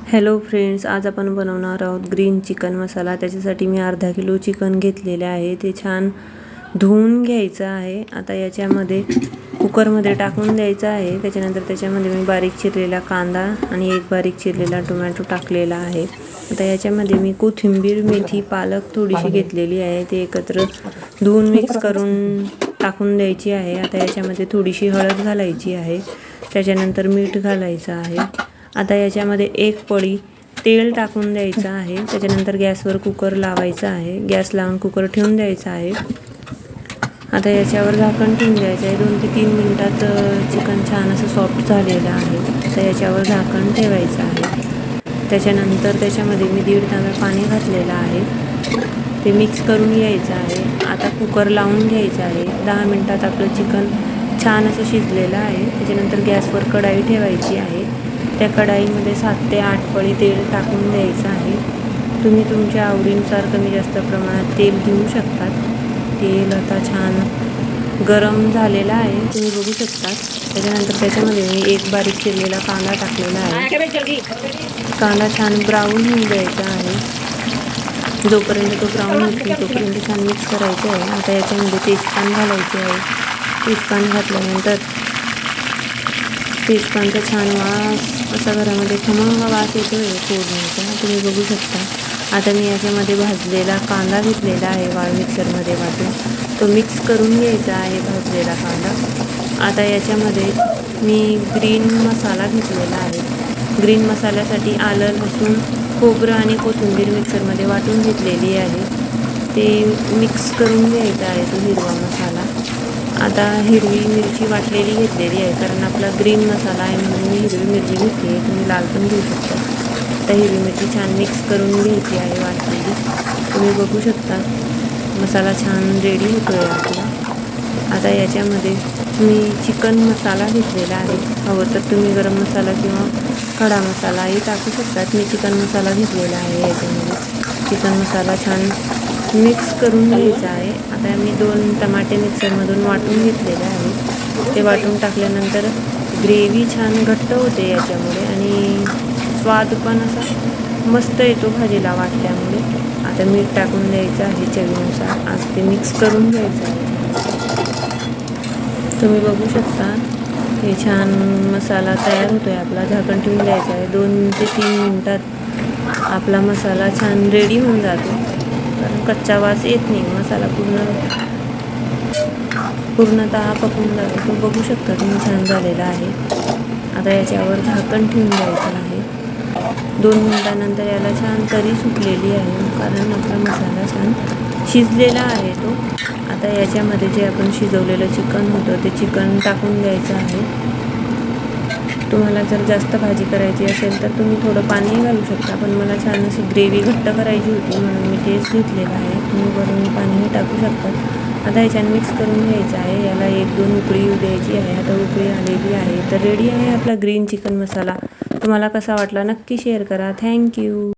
Hello friends, आज आपण बनवणार आहोत ग्रीन चिकन मसाला। त्याच्यासाठी मी अर्धा किलो चिकन घेतलेले आहे। ते छान धुवून घ्यायचं आहे। आता याच्यामध्ये कुकरमध्ये टाकून द्यायचं आहे। त्याच्यानंतर त्याच्यामध्ये मी बारीक चिरलेला कांदा आणि एक बारीक चिरलेला टोमॅटो टाकलेला आहे। आता याच्यामध्ये मी कोथिंबीर, मेथी, पालक थोडीशी घेतलेली आहे। ते एकत्र धुवून मिक्स करून टाकून द्यायची आहे। आता याच्यामध्ये थोडीशी हळद घालायची आहे। त्याच्यानंतर मीठ घालायचं आहे। आता याच्यामध्ये एक पळी तेल टाकून द्यायचं आहे। त्याच्यानंतर गॅसवर कुकर लावायचा आहे। गॅस लावून कुकर ठेवून द्यायचा आहे। आता याच्यावर झाकण ठेवून द्यायचं आहे। 2 ते 3 मिनिटात चिकन छान असं सॉफ्ट झालेलं आहे। आता याच्यावर झाकण ठेवायचं आहे। त्याच्यानंतर त्याच्यामध्ये मी 1.5 तांब्या पाणी घातलेलं आहे। ते मिक्स करून घ्यायचं आहे। आता कुकर लावून घ्यायचं आहे। 10 मिनिटात आपलं चिकन छान असं शिजलेलं आहे। त्याच्यानंतर गॅसवर कढाई ठेवायची आहे। त्या कढाईमध्ये 7 ते 8 पळी तेल टाकून द्यायचं आहे। तुम्ही तुमच्या आवडीनुसार कमी जास्त प्रमाणात तेल घेऊ शकता। तेल आता छान गरम झालेलं आहे, तुम्ही बघू शकता। त्याच्यानंतर त्याच्यामध्ये मी एक बारीक चिरलेला कांदा टाकलेला आहे। कांदा छान ब्राऊन होऊन द्यायचा आहे। जोपर्यंत तो ब्राऊन होत नाही तोपर्यंत छान मिक्स करायचं आहे। आता याच्यामध्ये तेजपान घालायचे आहे। तेजपान घातल्यानंतर तेजपानचा छान वास असा घरामध्ये खमंग वास येतो आहे फोडणीचा, तुम्ही बघू शकता। आता मी याच्यामध्ये भाजलेला कांदा घेतलेला आहे, मिक्सरमध्ये वाटून तो मिक्स करून घ्यायचा आहे भाजलेला कांदा। आता याच्यामध्ये मी ग्रीन मसाला घेतलेला आहे। ग्रीन मसाल्यासाठी आलं, लसूण, खोबरं आणि कोथिंबीर मिक्सरमध्ये वाटून घेतलेली आहे। ते मिक्स करून घ्यायचा आहे तो हिरवा मसाला। आता हिरवी मिरची वाटलेली घेतलेली आहे, कारण आपला ग्रीन मसाला आहे म्हणून मी हिरवी मिरची घेतली आहे। तुम्ही लाल पण घेऊ शकता। आता हिरवी मिरची छान मिक्स करून घ्यायची आहे वाटलेली, तुम्ही बघू शकता। मसाला छान रेडी होतो आहे आपला। आता याच्यामध्ये मी चिकन मसाला घेतलेला आहे। हवं तर तुम्ही गरम मसाला किंवा खडा मसालाही टाकू शकतात। मी चिकन मसाला घेतलेला आहे। याच्यामध्ये चिकन मसाला छान मिक्स करून घ्यायचा आहे। आता मी 2 टमाटे मिक्सरमधून वाटून घेतलेले आहे। ते वाटून टाकल्यानंतर ग्रेव्ही छान घट्ट होते याच्यामुळे आणि स्वाद पण असा मस्त येतो भाजीला वाटल्यामुळे। आता मीठ टाकून द्यायचं आहे चवीनुसार। आज ते मिक्स करून घ्यायचं आहे। तुम्ही बघू शकता हे छान मसाला तयार होतो आहे आपला। झाकण ठेवून द्यायचं आहे। 2 ते 3 मिनिटात आपला मसाला छान रेडी होऊन जातो, कारण कच्चा वास येत नाही। मसाला पूर्णतः पकून जातो, तो बघू शकता तुम्ही छान झालेला आहे। आता याच्यावर झाकण ठेवून द्यायचं आहे। 2 मिनिटानंतर याला छान तरी सुटलेली आहे, कारण आपला मसाला छान शिजलेला आहे तो। आता याच्यामध्ये जे आपण शिजवलेलं चिकन होतं ते चिकन टाकून द्यायचं आहे। तुम्हाला जर जास्त भाजी करायची असेल तर तुम्ही थोडं पाणी घालू शकता, पण मला छान अशी ग्रेव्ही घट्ट करायची होती म्हणून मी तेच घेतलेलं आहे। तुम्ही वरून पाणीही टाकू शकता। आता याच्यानं मिक्स करून घ्यायचं आहे। याला 1-2 उकळी येऊ द्यायची आहे। आता उकळी आलेली आहे तर रेडी आहे आपला ग्रीन चिकन मसाला। तुम्हाला कसा वाटला नक्की शेअर करा। थँक्यू।